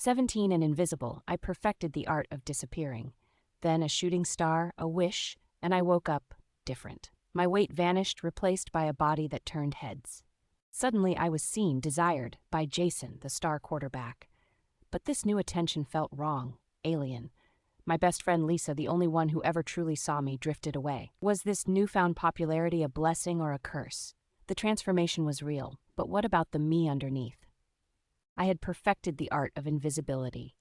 17 and invisible, I perfected the art of disappearing. Then a shooting star, a wish, and I woke up different. My weight vanished, replaced by a body that turned heads. Suddenly I was seen, desired, by Jason, the star quarterback. But this new attention felt wrong, alien. My best friend Lisa, the only one who ever truly saw me, drifted away. Was this newfound popularity a blessing or a curse? The transformation was real, but what about the me underneath? I had perfected the art of invisibility.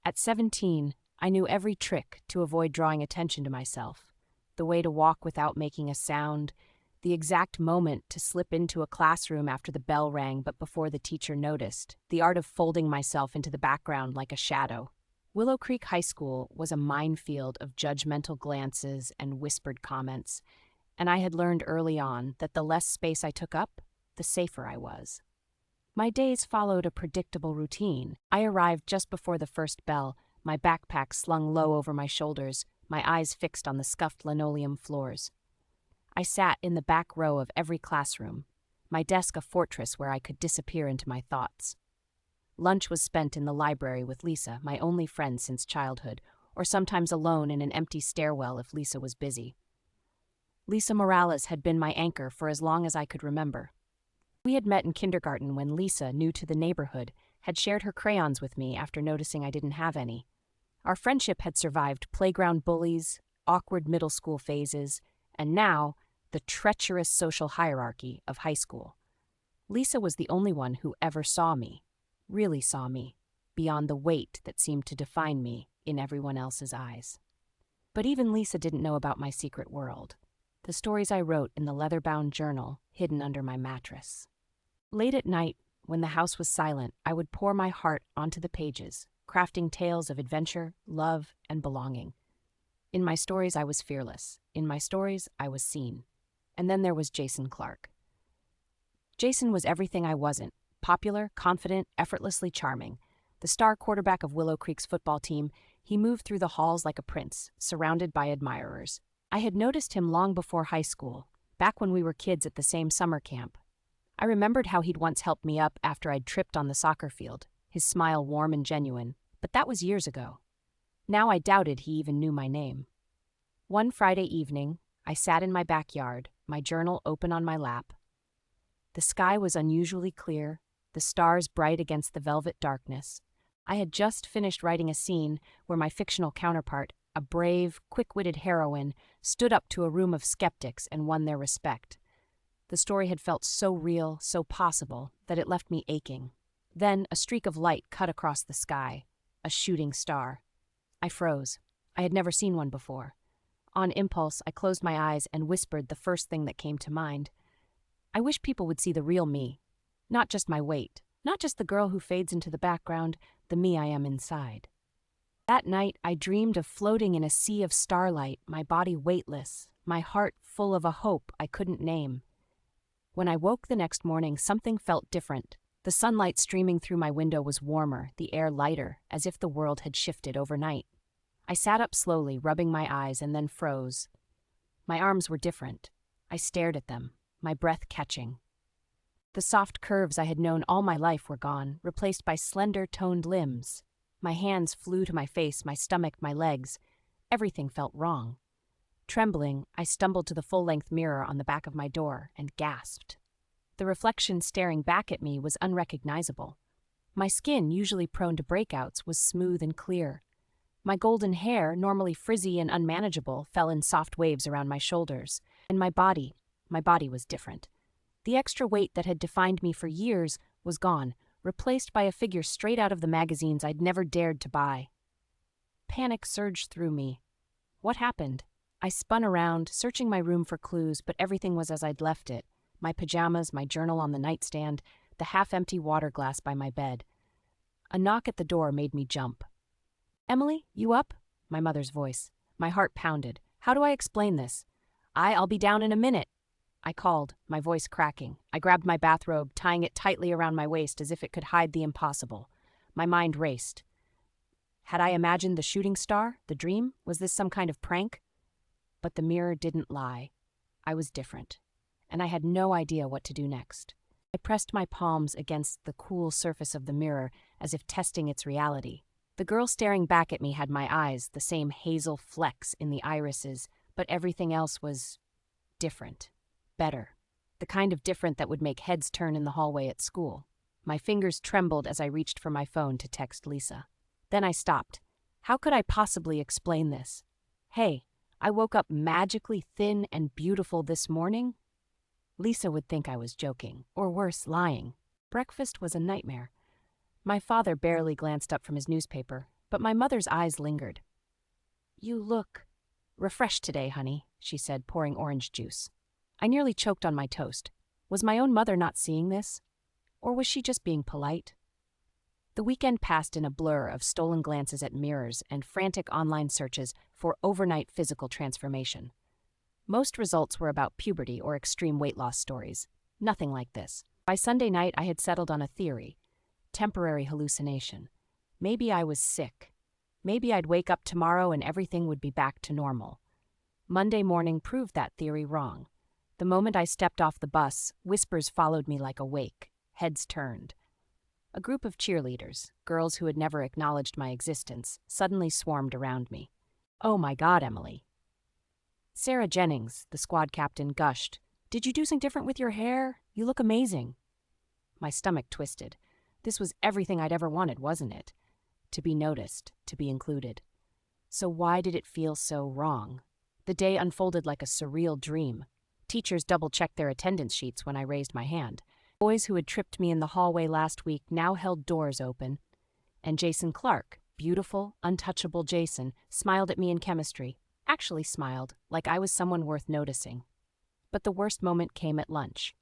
At 17, I knew every trick to avoid drawing attention to myself. The way to walk without making a sound, the exact moment to slip into a classroom after the bell rang but before the teacher noticed, the art of folding myself into the background like a shadow. Willow Creek High School was a minefield of judgmental glances and whispered comments, and I had learned early on that the less space I took up, the safer I was. My days followed a predictable routine. I arrived just before the first bell, my backpack slung low over my shoulders, my eyes fixed on the scuffed linoleum floors. I sat in the back row of every classroom, my desk a fortress where I could disappear into my thoughts. Lunch was spent in the library with Lisa, my only friend since childhood, or sometimes alone in an empty stairwell if Lisa was busy. Lisa Morales had been my anchor for as long as I could remember. We had met in kindergarten when Lisa, new to the neighborhood, had shared her crayons with me after noticing I didn't have any. Our friendship had survived playground bullies, awkward middle school phases, and now, the treacherous social hierarchy of high school. Lisa was the only one who ever saw me, really saw me, beyond the weight that seemed to define me in everyone else's eyes. But even Lisa didn't know about my secret world, the stories I wrote in the leather-bound journal hidden under my mattress. Late at night, when the house was silent, I would pour my heart onto the pages, crafting tales of adventure, love, and belonging. In my stories, I was fearless. In my stories, I was seen. And then there was Jason Clark. Jason was everything I wasn't: popular, confident, effortlessly charming. The star quarterback of Willow Creek's football team, he moved through the halls like a prince, surrounded by admirers. I had noticed him long before high school, back when we were kids at the same summer camp. I remembered how he'd once helped me up after I'd tripped on the soccer field, his smile warm and genuine, but that was years ago. Now I doubted he even knew my name. One Friday evening, I sat in my backyard, my journal open on my lap. The sky was unusually clear, the stars bright against the velvet darkness. I had just finished writing a scene where my fictional counterpart, a brave, quick-witted heroine, stood up to a room of skeptics and won their respect. The story had felt so real, so possible, that it left me aching. Then a streak of light cut across the sky, a shooting star. I froze. I had never seen one before. On impulse, I closed my eyes and whispered the first thing that came to mind. I wish people would see the real me. Not just my weight, not just the girl who fades into the background, the me I am inside. That night, I dreamed of floating in a sea of starlight, my body weightless, my heart full of a hope I couldn't name. When I woke the next morning, something felt different. The sunlight streaming through my window was warmer, the air lighter, as if the world had shifted overnight. I sat up slowly, rubbing my eyes, and then froze. My arms were different. I stared at them, my breath catching. The soft curves I had known all my life were gone, replaced by slender, toned limbs. My hands flew to my face, my stomach, my legs. Everything felt wrong. Trembling, I stumbled to the full-length mirror on the back of my door and gasped. The reflection staring back at me was unrecognizable. My skin, usually prone to breakouts, was smooth and clear. My golden hair, normally frizzy and unmanageable, fell in soft waves around my shoulders. And my body was different. The extra weight that had defined me for years was gone, replaced by a figure straight out of the magazines I'd never dared to buy. Panic surged through me. What happened? I spun around, searching my room for clues, but everything was as I'd left it. My pajamas, my journal on the nightstand, the half-empty water glass by my bed. A knock at the door made me jump. "Emily, you up?" My mother's voice. My heart pounded. How do I explain this? I'll be down in a minute," I called, my voice cracking. I grabbed my bathrobe, tying it tightly around my waist as if it could hide the impossible. My mind raced. Had I imagined the shooting star, the dream? Was this some kind of prank? But the mirror didn't lie. I was different, and I had no idea what to do next. I pressed my palms against the cool surface of the mirror as if testing its reality. The girl staring back at me had my eyes, the same hazel flecks in the irises, but everything else was different. Better. The kind of different that would make heads turn in the hallway at school. My fingers trembled as I reached for my phone to text Lisa. Then I stopped. How could I possibly explain this? Hey, I woke up magically thin and beautiful this morning? Lisa would think I was joking, or worse, lying. Breakfast was a nightmare. My father barely glanced up from his newspaper, but my mother's eyes lingered. You look refreshed today, honey, she said, pouring orange juice. I nearly choked on my toast. Was my own mother not seeing this? Or was she just being polite? The weekend passed in a blur of stolen glances at mirrors and frantic online searches for overnight physical transformation. Most results were about puberty or extreme weight loss stories. Nothing like this. By Sunday night, I had settled on a theory. Temporary hallucination. Maybe I was sick. Maybe I'd wake up tomorrow and everything would be back to normal. Monday morning proved that theory wrong. The moment I stepped off the bus, whispers followed me like a wake. Heads turned. A group of cheerleaders, girls who had never acknowledged my existence, suddenly swarmed around me. Oh my God, Emily. Sarah Jennings, the squad captain, gushed. Did you do something different with your hair? You look amazing. My stomach twisted. This was everything I'd ever wanted, wasn't it? To be noticed, to be included. So why did it feel so wrong? The day unfolded like a surreal dream. Teachers double-checked their attendance sheets when I raised my hand. Boys who had tripped me in the hallway last week now held doors open. And Jason Clark, beautiful, untouchable Jason, smiled at me in chemistry. Actually smiled, like I was someone worth noticing. But the worst moment came at lunch.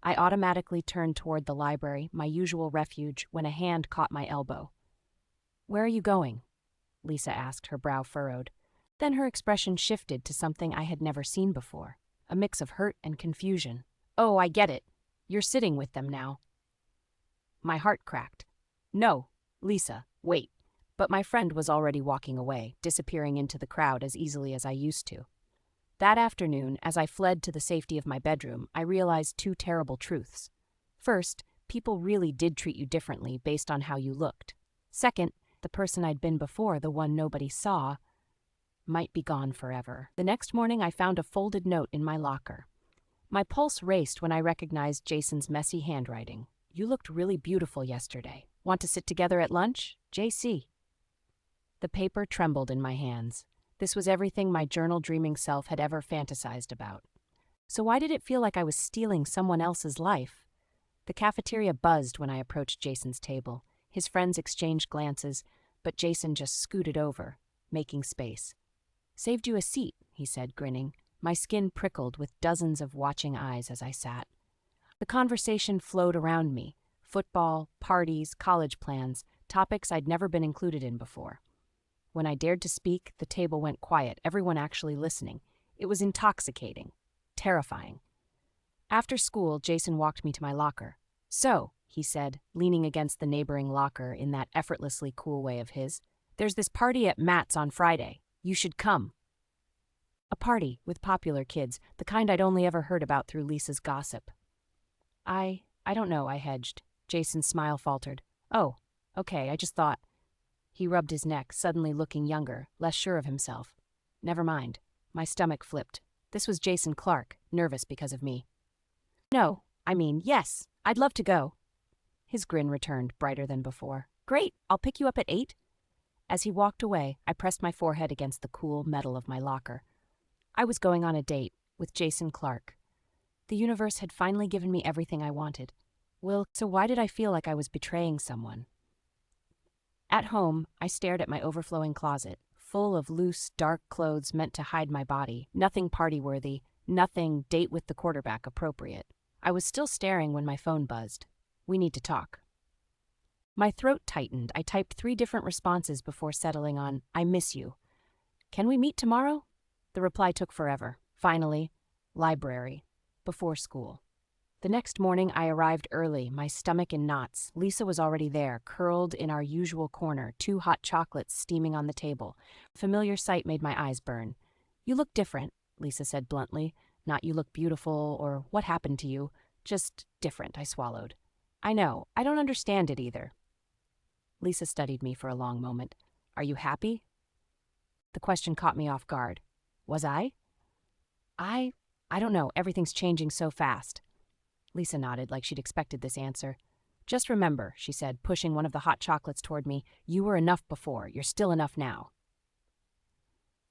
I automatically turned toward the library, my usual refuge, when a hand caught my elbow. Where are you going? Lisa asked, her brow furrowed. Then her expression shifted to something I had never seen before, a mix of hurt and confusion. Oh, I get it. You're sitting with them now. My heart cracked. No, Lisa, wait. But my friend was already walking away, disappearing into the crowd as easily as I used to. That afternoon, as I fled to the safety of my bedroom, I realized two terrible truths. First, people really did treat you differently based on how you looked. Second, the person I'd been before, the one nobody saw, might be gone forever. The next morning, I found a folded note in my locker. My pulse raced when I recognized Jason's messy handwriting. You looked really beautiful yesterday. Want to sit together at lunch? JC. The paper trembled in my hands. This was everything my journal-dreaming self had ever fantasized about. So why did it feel like I was stealing someone else's life? The cafeteria buzzed when I approached Jason's table. His friends exchanged glances, but Jason just scooted over, making space. Saved you a seat, he said, grinning. My skin prickled with dozens of watching eyes as I sat. The conversation flowed around me. Football, parties, college plans, topics I'd never been included in before. When I dared to speak, the table went quiet, everyone actually listening. It was intoxicating, terrifying. After school, Jason walked me to my locker. So, he said, leaning against the neighboring locker in that effortlessly cool way of his, there's this party at Matt's on Friday. You should come. A party with popular kids, the kind I'd only ever heard about through Lisa's gossip. I don't know, I hedged. Jason's smile faltered. Oh, okay, I just thought. He rubbed his neck, suddenly looking younger, less sure of himself. Never mind. My stomach flipped. This was Jason Clark, nervous because of me. No, yes, I'd love to go. His grin returned, brighter than before. Great, I'll pick you up at 8. As he walked away, I pressed my forehead against the cool metal of my locker. I was going on a date with Jason Clark. The universe had finally given me everything I wanted. Well, so why did I feel like I was betraying someone? At home, I stared at my overflowing closet, full of loose, dark clothes meant to hide my body, nothing party-worthy, nothing date with the quarterback appropriate. I was still staring when my phone buzzed. We need to talk. My throat tightened. I typed 3 different responses before settling on, I miss you. Can we meet tomorrow? The reply took forever. Finally, library, before school. The next morning, I arrived early, my stomach in knots. Lisa was already there, curled in our usual corner, 2 hot chocolates steaming on the table. A familiar sight made my eyes burn. You look different, Lisa said bluntly. Not you look beautiful or what happened to you. Just different, I swallowed. I know, I don't understand it either. Lisa studied me for a long moment. Are you happy? The question caught me off guard. Was I? I don't know, everything's changing so fast. Lisa nodded like she'd expected this answer. Just remember, she said, pushing one of the hot chocolates toward me, you were enough before, you're still enough now.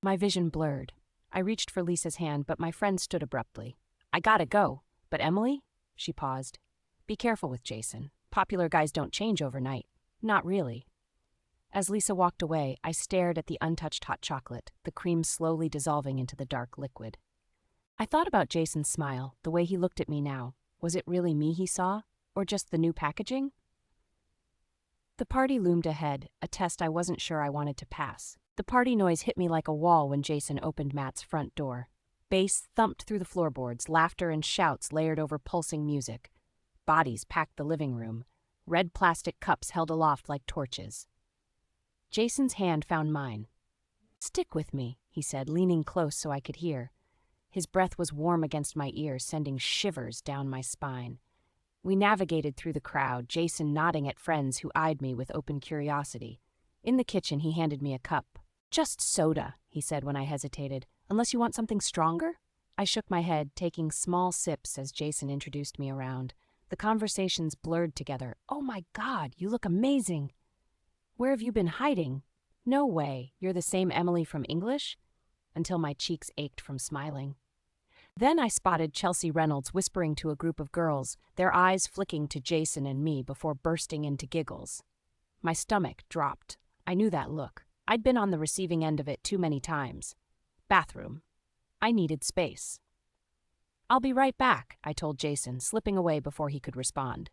My vision blurred. I reached for Lisa's hand, but my friend stood abruptly. I gotta go. But Emily? She paused. Be careful with Jason. Popular guys don't change overnight. Not really. As Lisa walked away, I stared at the untouched hot chocolate, the cream slowly dissolving into the dark liquid. I thought about Jason's smile, the way he looked at me now. Was it really me he saw? Or just the new packaging? The party loomed ahead, a test I wasn't sure I wanted to pass. The party noise hit me like a wall when Jason opened Matt's front door. Bass thumped through the floorboards, laughter and shouts layered over pulsing music. Bodies packed the living room, red plastic cups held aloft like torches. Jason's hand found mine. Stick with me, he said, leaning close so I could hear. His breath was warm against my ear, sending shivers down my spine. We navigated through the crowd, Jason nodding at friends who eyed me with open curiosity. In the kitchen, he handed me a cup. Just soda, he said when I hesitated. Unless you want something stronger? I shook my head, taking small sips as Jason introduced me around. The conversations blurred together. Oh my God, you look amazing. Where have you been hiding? No way, you're the same Emily from English? Until my cheeks ached from smiling. Then I spotted Chelsea Reynolds whispering to a group of girls, their eyes flicking to Jason and me before bursting into giggles. My stomach dropped. I knew that look. I'd been on the receiving end of it too many times. Bathroom. I needed space. I'll be right back, I told Jason, slipping away before he could respond.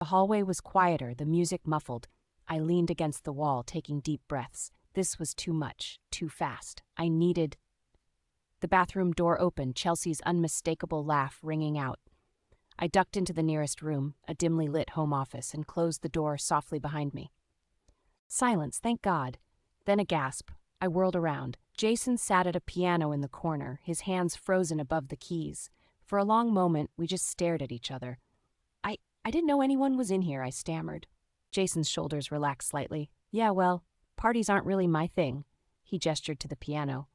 The hallway was quieter, the music muffled. I leaned against the wall, taking deep breaths. This was too much, too fast. I needed... The bathroom door opened, Chelsea's unmistakable laugh ringing out. I ducked into the nearest room, a dimly lit home office, and closed the door softly behind me. Silence, thank God. Then a gasp. I whirled around. Jason sat at a piano in the corner, his hands frozen above the keys. For a long moment, we just stared at each other. I didn't know anyone was in here, I stammered. Jason's shoulders relaxed slightly. Yeah, well, parties aren't really my thing. He gestured to the piano.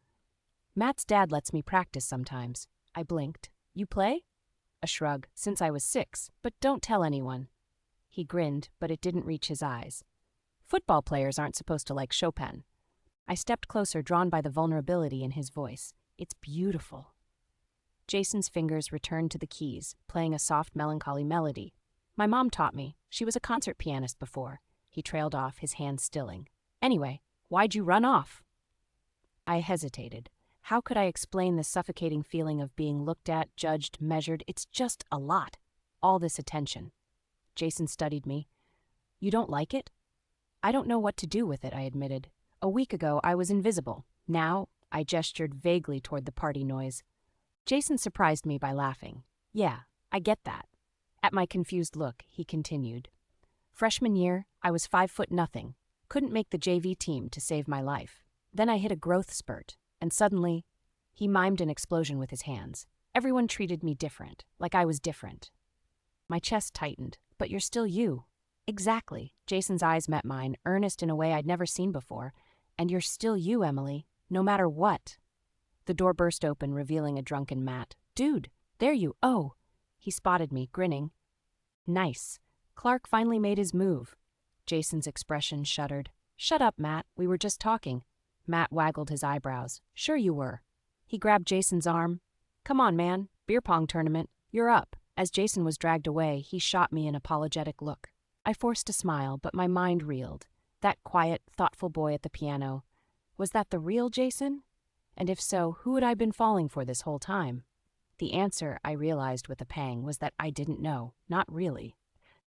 Matt's dad lets me practice sometimes. I blinked. You play? A shrug. Since I was 6, but don't tell anyone. He grinned, but it didn't reach his eyes. Football players aren't supposed to like Chopin. I stepped closer, drawn by the vulnerability in his voice. It's beautiful. Jason's fingers returned to the keys, playing a soft, melancholy melody. My mom taught me. She was a concert pianist before. He trailed off, his hand stilling. Anyway, why'd you run off? I hesitated. How could I explain the suffocating feeling of being looked at, judged, measured? It's just a lot. All this attention. Jason studied me. You don't like it? I don't know what to do with it, I admitted. A week ago, I was invisible. Now, I gestured vaguely toward the party noise. Jason surprised me by laughing. Yeah, I get that. At my confused look, he continued. Freshman year, I was 5'0". Couldn't make the JV team to save my life. Then I hit a growth spurt, and suddenly, he mimed an explosion with his hands. Everyone treated me different, like I was different. My chest tightened. But you're still you. Exactly. Jason's eyes met mine, earnest in a way I'd never seen before. And you're still you, Emily, no matter what. The door burst open, revealing a drunken Matt. Dude, there you... Oh! He spotted me, grinning. Nice. Clark finally made his move. Jason's expression shuddered. Shut up, Matt. We were just talking. Matt waggled his eyebrows. Sure you were. He grabbed Jason's arm. Come on, man. Beer pong tournament. You're up. As Jason was dragged away, he shot me an apologetic look. I forced a smile, but my mind reeled. That quiet, thoughtful boy at the piano. Was that the real Jason? And if so, who had I been falling for this whole time? The answer, I realized with a pang, was that I didn't know. Not really.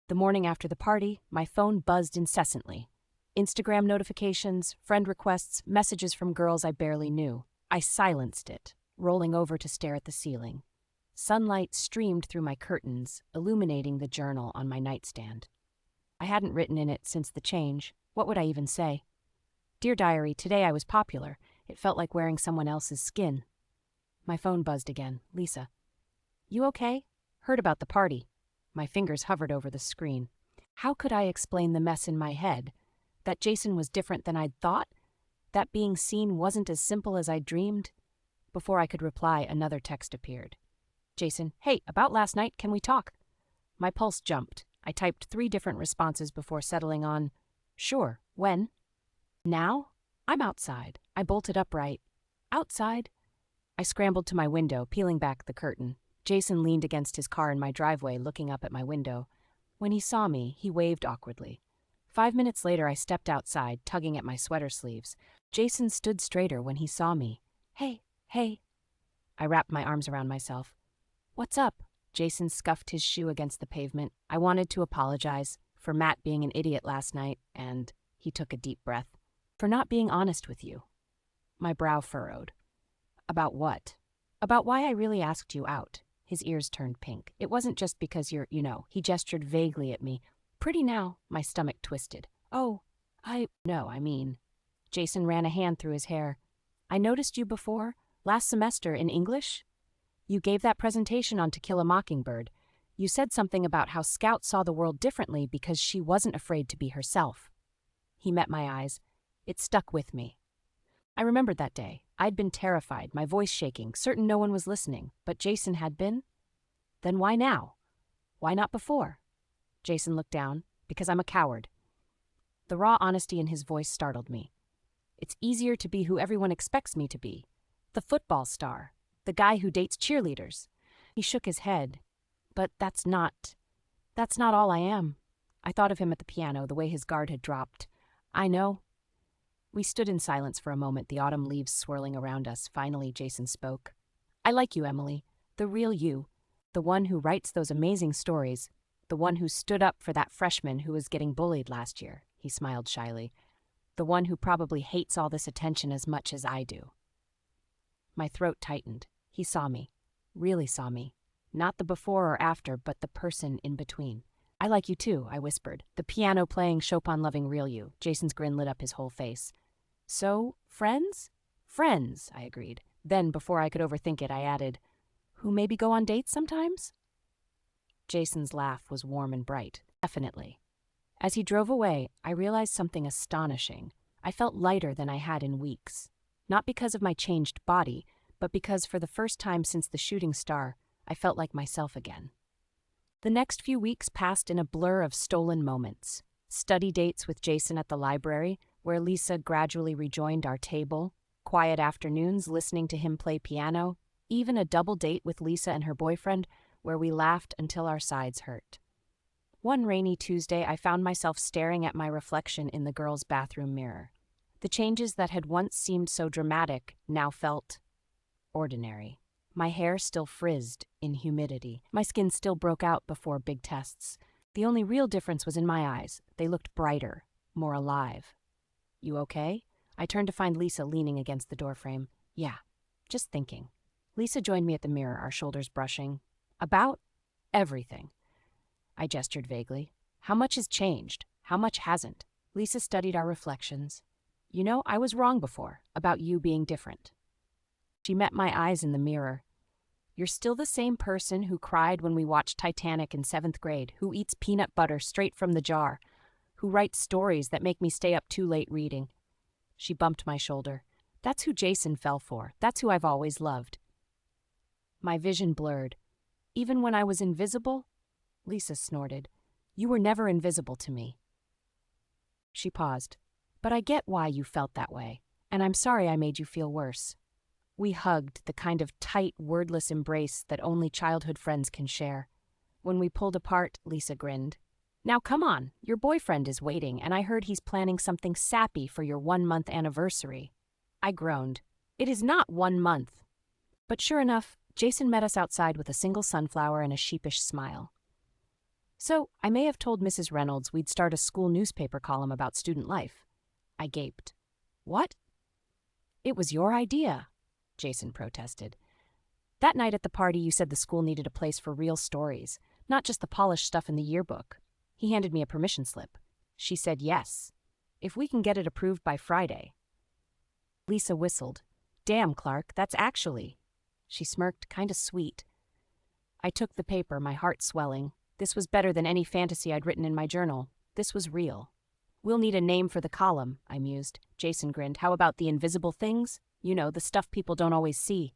The morning after the party, my phone buzzed incessantly. Instagram notifications, friend requests, messages from girls I barely knew. I silenced it, rolling over to stare at the ceiling. Sunlight streamed through my curtains, illuminating the journal on my nightstand. I hadn't written in it since the change. What would I even say? Dear Diary, today I was popular. It felt like wearing someone else's skin. My phone buzzed again. Lisa. You okay? Heard about the party. My fingers hovered over the screen. How could I explain the mess in my head? That Jason was different than I'd thought? That being seen wasn't as simple as I'd dreamed? Before I could reply, another text appeared. Jason, hey, about last night, can we talk? My pulse jumped. I typed 3 different responses before settling on, sure, when? Now? I'm outside. I bolted upright. Outside? I scrambled to my window, peeling back the curtain. Jason leaned against his car in my driveway, looking up at my window. When he saw me, he waved awkwardly. 5 minutes later, I stepped outside, tugging at my sweater sleeves. Jason stood straighter when he saw me. Hey. I wrapped my arms around myself. What's up? Jason scuffed his shoe against the pavement. I wanted to apologize for Matt being an idiot last night, and he took a deep breath. For not being honest with you. My brow furrowed. About what? About why I really asked you out. His ears turned pink. It wasn't just because you're, he gestured vaguely at me. Pretty now, my stomach twisted. Oh, I mean. Jason ran a hand through his hair. I noticed you before, last semester in English. You gave that presentation on To Kill a Mockingbird. You said something about how Scout saw the world differently because she wasn't afraid to be herself. He met my eyes. It stuck with me. I remembered that day. I'd been terrified, my voice shaking, certain no one was listening, but Jason had been? Then why now? Why not before? Jason looked down. Because I'm a coward. The raw honesty in his voice startled me. It's easier to be who everyone expects me to be. The football star. The guy who dates cheerleaders. He shook his head. But that's not all I am. I thought of him at the piano, the way his guard had dropped. I know. We stood in silence for a moment, the autumn leaves swirling around us. Finally, Jason spoke. I like you, Emily. The real you. The one who writes those amazing stories. The one who stood up for that freshman who was getting bullied last year. He smiled shyly. The one who probably hates all this attention as much as I do. My throat tightened. He saw me. Really saw me. Not the before or after, but the person in between. I like you too, I whispered. The piano-playing, Chopin-loving real you. Jason's grin lit up his whole face. So, friends? Friends, I agreed. Then, before I could overthink it, I added, who maybe go on dates sometimes? Jason's laugh was warm and bright. Definitely. As he drove away, I realized something astonishing. I felt lighter than I had in weeks. Not because of my changed body, but because for the first time since the shooting star, I felt like myself again. The next few weeks passed in a blur of stolen moments. Study dates with Jason at the library, where Lisa gradually rejoined our table, quiet afternoons listening to him play piano, even a double date with Lisa and her boyfriend, where we laughed until our sides hurt. One rainy Tuesday, I found myself staring at my reflection in the girls' bathroom mirror. The changes that had once seemed so dramatic now felt ordinary. My hair still frizzed in humidity. My skin still broke out before big tests. The only real difference was in my eyes. They looked brighter, more alive. You okay? I turned to find Lisa leaning against the doorframe. Yeah, just thinking. Lisa joined me at the mirror, our shoulders brushing. About everything. I gestured vaguely. How much has changed? How much hasn't? Lisa studied our reflections. I was wrong before, about you being different. She met my eyes in the mirror. You're still the same person who cried when we watched Titanic in 7th grade, who eats peanut butter straight from the jar, who writes stories that make me stay up too late reading. She bumped my shoulder. That's who Jason fell for. That's who I've always loved. My vision blurred. Even when I was invisible? Lisa snorted. You were never invisible to me. She paused. But I get why you felt that way, and I'm sorry I made you feel worse. We hugged, the kind of tight, wordless embrace that only childhood friends can share. When we pulled apart, Lisa grinned. Now come on, your boyfriend is waiting, and I heard he's planning something sappy for your 1-month anniversary. I groaned. It is not 1 month. But sure enough, Jason met us outside with a single sunflower and a sheepish smile. So, I may have told Mrs. Reynolds we'd start a school newspaper column about student life. I gaped. What? It was your idea, Jason protested. That night at the party, you said the school needed a place for real stories, not just the polished stuff in the yearbook. He handed me a permission slip. She said yes, if we can get it approved by Friday. Lisa whistled. Damn, Clark, that's actually. She smirked, kinda sweet. I took the paper, my heart swelling. This was better than any fantasy I'd written in my journal. This was real. We'll need a name for the column, I mused. Jason grinned. How about the invisible things? You know, the stuff people don't always see.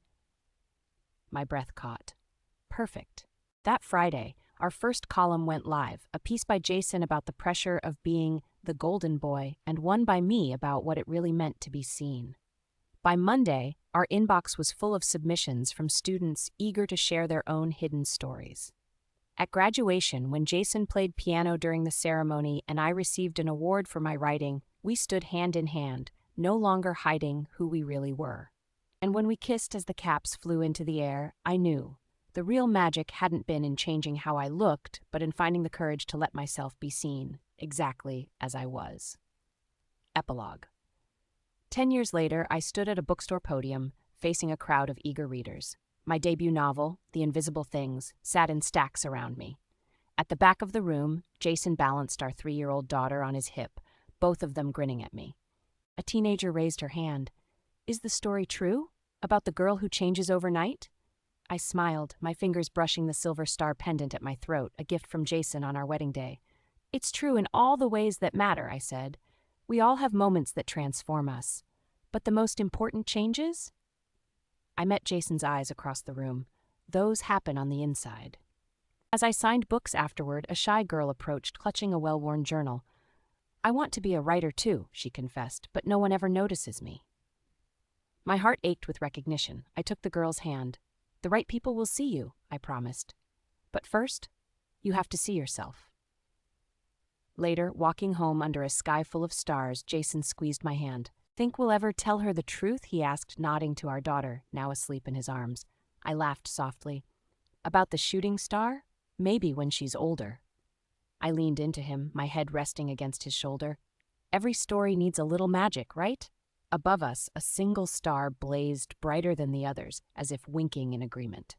My breath caught. Perfect. That Friday, our first column went live, a piece by Jason about the pressure of being the golden boy, and one by me about what it really meant to be seen. By Monday, our inbox was full of submissions from students eager to share their own hidden stories. At graduation, when Jason played piano during the ceremony and I received an award for my writing, we stood hand in hand, no longer hiding who we really were. And when we kissed as the caps flew into the air, I knew the real magic hadn't been in changing how I looked, but in finding the courage to let myself be seen, exactly as I was. Epilogue. 10 years later, I stood at a bookstore podium, facing a crowd of eager readers. My debut novel, The Invisible Things, sat in stacks around me. At the back of the room, Jason balanced our 3-year-old daughter on his hip, both of them grinning at me. A teenager raised her hand. Is the story true? About the girl who changes overnight? I smiled, my fingers brushing the silver star pendant at my throat, a gift from Jason on our wedding day. It's true in all the ways that matter, I said. We all have moments that transform us. But the most important changes? I met Jason's eyes across the room. Those happen on the inside. As I signed books afterward, a shy girl approached, clutching a well-worn journal. I want to be a writer too, she confessed, but no one ever notices me. My heart ached with recognition. I took the girl's hand. The right people will see you, I promised. But first, you have to see yourself. Later, walking home under a sky full of stars, Jason squeezed my hand. Think we'll ever tell her the truth? He asked, nodding to our daughter, now asleep in his arms. I laughed softly. About the shooting star? Maybe when she's older. I leaned into him, my head resting against his shoulder. Every story needs a little magic, right? Above us, a single star blazed brighter than the others, as if winking in agreement.